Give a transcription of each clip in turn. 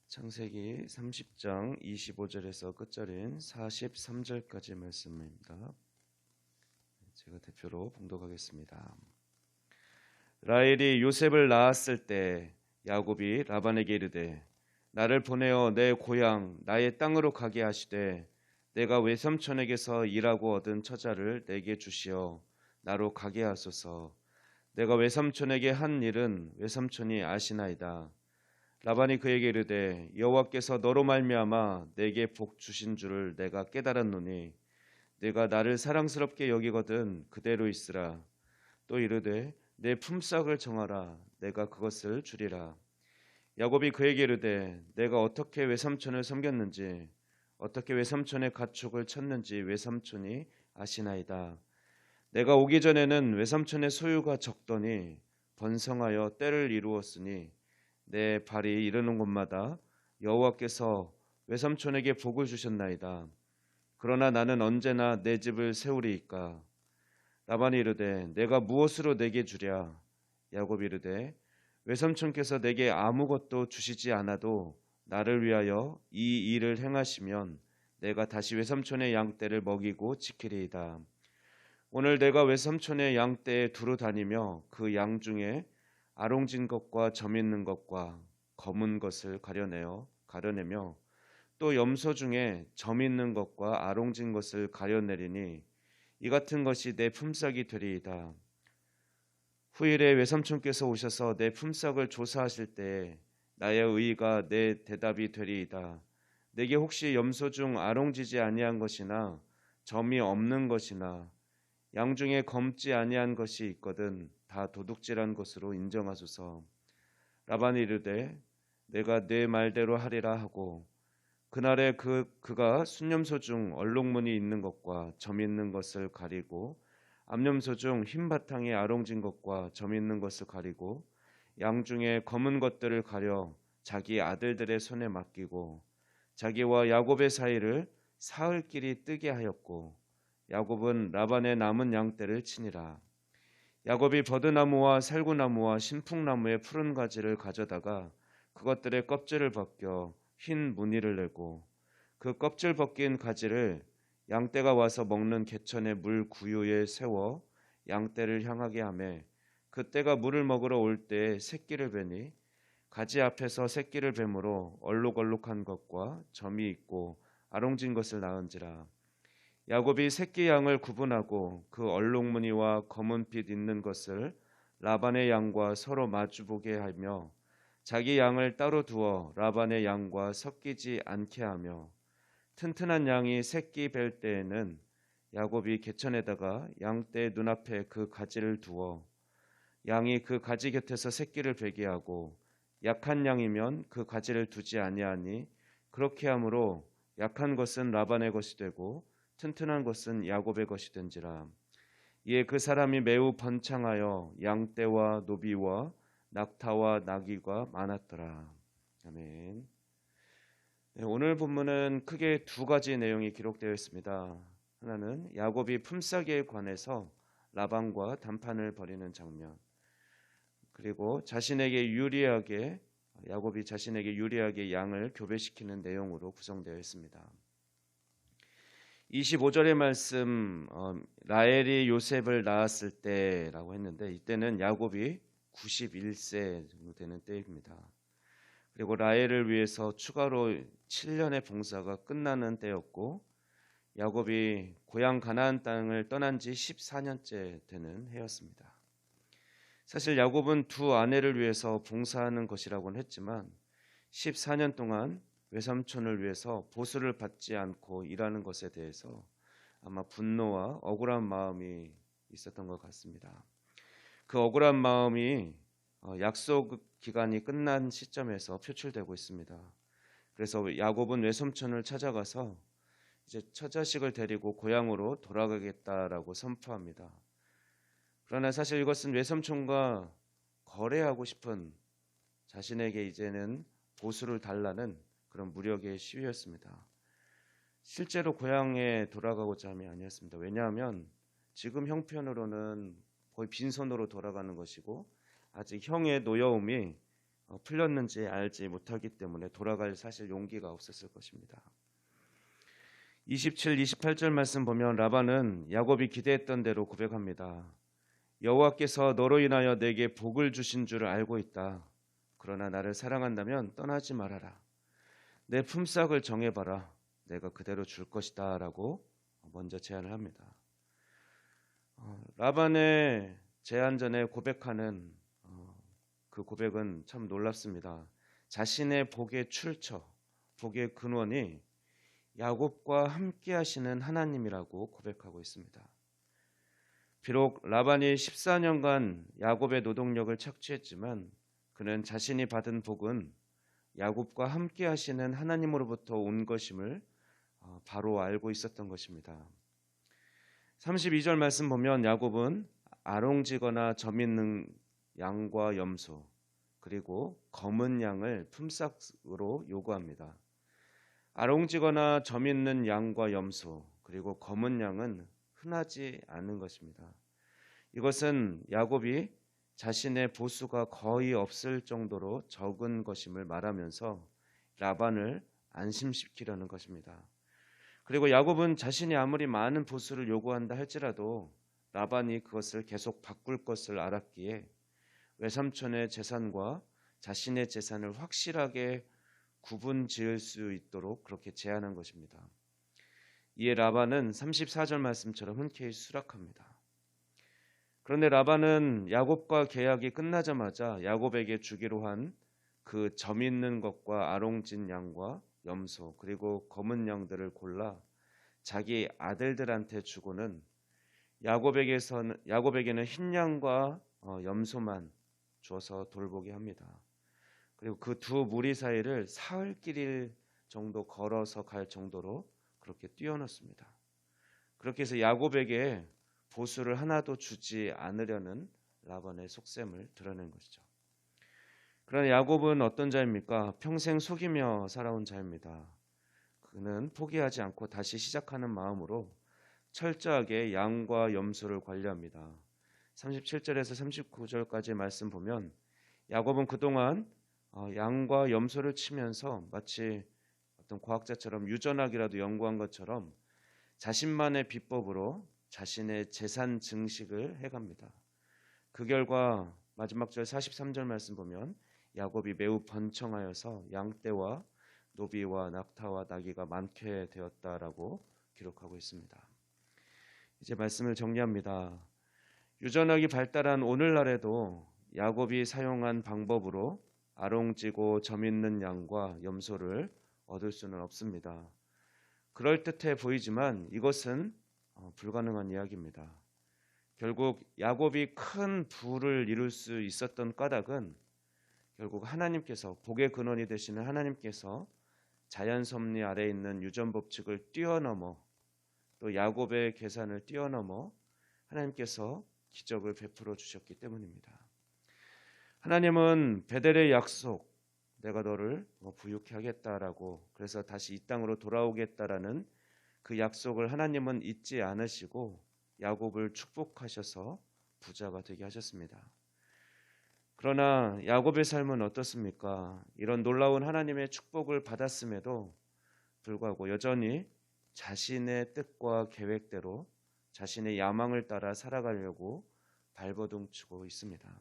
창세기 30장 25절에서 끝절인 43절까지 말씀입니다. 제가 대표로 봉독하겠습니다. 라헬이 요셉을 낳았을 때 야곱이 라반에게 이르되 나를 보내어 내 고향 나의 땅으로 가게 하시되 내가 외삼촌에게서 일하고 얻은 처자를 내게 주시어 나로 가게 하소서. 내가 외삼촌에게 한 일은 외삼촌이 아시나이다. 라반이 그에게 이르되 여호와께서 너로 말미암아 내게 복 주신 줄을 내가 깨달았노니 내가 나를 사랑스럽게 여기거든 그대로 있으라. 또 이르되 내 품삯을 정하라. 내가 그것을 주리라. 야곱이 그에게 이르되 내가 어떻게 외삼촌을 섬겼는지 어떻게 외삼촌의 가축을 쳤는지 외삼촌이 아시나이다. 내가 오기 전에는 외삼촌의 소유가 적더니 번성하여 때를 이루었으니 내 발이 이르는 곳마다 여호와께서 외삼촌에게 복을 주셨나이다. 그러나 나는 언제나 내 집을 세우리이까. 라반이 이르되 내가 무엇으로 내게 주랴. 야곱이 이르되 외삼촌께서 내게 아무것도 주시지 않아도 나를 위하여 이 일을 행하시면 내가 다시 외삼촌의 양떼를 먹이고 지키리이다. 오늘 내가 외삼촌의 양떼에 두루 다니며 그 양 중에 아롱진 것과 점 있는 것과 검은 것을 가려내며 또 염소 중에 점 있는 것과 아롱진 것을 가려내리니 이 같은 것이 내 품삯이 되리이다. 후일에 외삼촌께서 오셔서 내 품삯을 조사하실 때에 나의 의의가 내 대답이 되리이다. 내게 혹시 염소 중 아롱지지 아니한 것이나 점이 없는 것이나 양 중에 검지 아니한 것이 있거든 다 도둑질한 것으로 인정하소서. 라반이 이르되 내가 네 말대로 하리라 하고 그날에 그가 순염소 중 얼룩무늬 있는 것과 점 있는 것을 가리고 암염소 중 흰 바탕에 아롱진 것과 점 있는 것을 가리고 양 중에 검은 것들을 가려 자기 아들들의 손에 맡기고 자기와 야곱의 사이를 사흘길이 뜨게 하였고 야곱은 라반의 남은 양떼를 치니라. 야곱이 버드나무와 살구나무와 신풍나무의 푸른 가지를 가져다가 그것들의 껍질을 벗겨 흰 무늬를 내고 그 껍질 벗긴 가지를 양떼가 와서 먹는 개천의 물 구유에 세워 양떼를 향하게 하매 그떼가 물을 먹으러 올 때에 새끼를 베니 가지 앞에서 새끼를 뱀으로 얼룩얼룩한 것과 점이 있고 아롱진 것을 낳은지라. 야곱이 새끼 양을 구분하고 그 얼룩무늬와 검은 빛 있는 것을 라반의 양과 서로 마주보게 하며 자기 양을 따로 두어 라반의 양과 섞이지 않게 하며 튼튼한 양이 새끼 뵐 때에는 야곱이 개천에다가 양떼의 눈앞에 그 가지를 두어 양이 그 가지 곁에서 새끼를 베게 하고 약한 양이면 그 가지를 두지 아니하니 그렇게 함으로 약한 것은 라반의 것이 되고 튼튼한 것은 야곱의 것이 된지라. 이에 그 사람이 매우 번창하여 양떼와 노비와 낙타와 나귀가 많았더라. 아멘. 네, 오늘 본문은 크게 두 가지 내용이 기록되어 있습니다. 하나는 야곱이 품삯에 관해서 라반과 담판을 벌이는 장면, 그리고 야곱이 자신에게 유리하게 양을 교배시키는 내용으로 구성되어 있습니다. 25절의 말씀, 라헬이 요셉을 낳았을 때라고 했는데 이때는 야곱이 91세 정도 되는 때입니다. 그리고 라헬을 위해서 추가로 7년의 봉사가 끝나는 때였고 야곱이 고향 가나안 땅을 떠난 지 14년째 되는 해였습니다. 사실 야곱은 두 아내를 위해서 봉사하는 것이라고는 했지만 14년 동안 외삼촌을 위해서 보수를 받지 않고 일하는 것에 대해서 아마 분노와 억울한 마음이 있었던 것 같습니다. 그 억울한 마음이 약속 기간이 끝난 시점에서 표출되고 있습니다. 그래서 야곱은 외삼촌을 찾아가서 이제 처자식을 데리고 고향으로 돌아가겠다라고 선포합니다. 그러나 사실 이것은 외삼촌과 거래하고 싶은 자신에게 이제는 보수를 달라는 그런 무력의 시위였습니다. 실제로 고향에 돌아가고자 함이 아니었습니다. 왜냐하면 지금 형편으로는 거의 빈손으로 돌아가는 것이고 아직 형의 노여움이 풀렸는지 알지 못하기 때문에 돌아갈 사실 용기가 없었을 것입니다. 27, 28절 말씀 보면 라반은 야곱이 기대했던 대로 고백합니다. 여호와께서 너로 인하여 내게 복을 주신 줄을 알고 있다. 그러나 나를 사랑한다면 떠나지 말아라. 내 품삯을 정해봐라. 내가 그대로 줄 것이다 라고 먼저 제안을 합니다. 라반의 제안 전에 고백하는 그 고백은 참 놀랍습니다. 자신의 복의 출처, 복의 근원이 야곱과 함께 하시는 하나님이라고 고백하고 있습니다. 비록 라반이 14년간 야곱의 노동력을 착취했지만 그는 자신이 받은 복은 야곱과 함께 하시는 하나님으로부터 온 것임을 바로 알고 있었던 것입니다. 32절 말씀 보면 야곱은 아롱지거나 점 있는 양과 염소 그리고 검은 양을 품삯으로 요구합니다. 아롱지거나 점 있는 양과 염소 그리고 검은 양은 흔하지 않은 것입니다. 이것은 야곱이 자신의 보수가 거의 없을 정도로 적은 것임을 말하면서 라반을 안심시키려는 것입니다. 그리고 야곱은 자신이 아무리 많은 보수를 요구한다 할지라도 라반이 그것을 계속 바꿀 것을 알았기에 외삼촌의 재산과 자신의 재산을 확실하게 구분 지을 수 있도록 그렇게 제안한 것입니다. 이에 라반은 34절 말씀처럼 흔쾌히 수락합니다. 그런데 라반은 야곱과 계약이 끝나자마자 야곱에게 주기로 한 그 점 있는 것과 아롱진 양과 염소 그리고 검은 양들을 골라 자기 아들들한테 주고는 야곱에게는 흰 양과 염소만 주어서 돌보게 합니다. 그리고 그 두 무리 사이를 사흘길 정도 걸어서 갈 정도로 그렇게 뛰어넘습니다. 그렇게 해서 야곱에게 보수를 하나도 주지 않으려는 라반의 속셈을 드러낸 것이죠. 그러나 야곱은 어떤 자입니까? 평생 속이며 살아온 자입니다. 그는 포기하지 않고 다시 시작하는 마음으로 철저하게 양과 염소를 관리합니다. 37절에서 39절까지 말씀 보면 야곱은 그동안 양과 염소를 치면서 마치 어떤 과학자처럼 유전학이라도 연구한 것처럼 자신만의 비법으로 자신의 재산 증식을 해갑니다. 그 결과 마지막 절 43절 말씀 보면 야곱이 매우 번창하여서 양떼와 노비와 낙타와 나귀가 많게 되었다라고 기록하고 있습니다. 이제 말씀을 정리합니다. 유전학이 발달한 오늘날에도 야곱이 사용한 방법으로 아롱지고 점 있는 양과 염소를 얻을 수는 없습니다. 그럴듯해 보이지만 이것은 불가능한 이야기입니다. 결국 야곱이 큰 부를 이룰 수 있었던 까닭은 결국 하나님께서 복의 근원이 되시는 하나님께서 자연 섭리 아래에 있는 유전 법칙을 뛰어넘어 또 야곱의 계산을 뛰어넘어 하나님께서 기적을 베풀어 주셨기 때문입니다. 하나님은 베델의 약속, 내가 너를 부유케 하겠다라고 그래서 다시 이 땅으로 돌아오겠다라는 그 약속을 하나님은 잊지 않으시고 야곱을 축복하셔서 부자가 되게 하셨습니다. 그러나 야곱의 삶은 어떻습니까? 이런 놀라운 하나님의 축복을 받았음에도 불구하고 여전히 자신의 뜻과 계획대로 자신의 야망을 따라 살아가려고 발버둥치고 있습니다.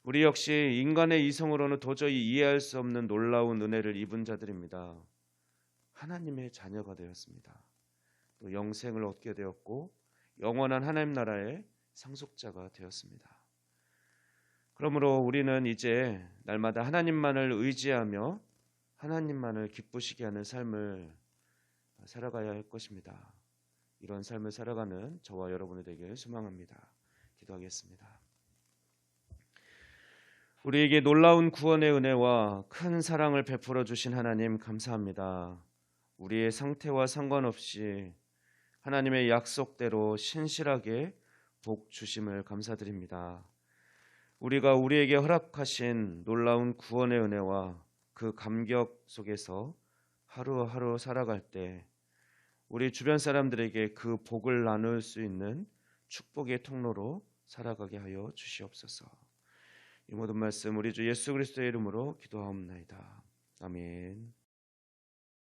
우리 역시 인간의 이성으로는 도저히 이해할 수 없는 놀라운 은혜를 입은 자들입니다. 하나님의 자녀가 되었습니다. 또 영생을 얻게 되었고 영원한 하나님 나라의 상속자가 되었습니다. 그러므로 우리는 이제 날마다 하나님만을 의지하며 하나님만을 기쁘시게 하는 삶을 살아가야 할 것입니다. 이런 삶을 살아가는 저와 여러분이 되길 소망합니다. 기도하겠습니다. 우리에게 놀라운 구원의 은혜와 큰 사랑을 베풀어 주신 하나님 감사합니다. 우리의 상태와 상관없이 하나님의 약속대로 신실하게 복 주심을 감사드립니다. 우리가 우리에게 허락하신 놀라운 구원의 은혜와 그 감격 속에서 하루하루 살아갈 때 우리 주변 사람들에게 그 복을 나눌 수 있는 축복의 통로로 살아가게 하여 주시옵소서. 이 모든 말씀 우리 주 예수 그리스도의 이름으로 기도하옵나이다. 아멘.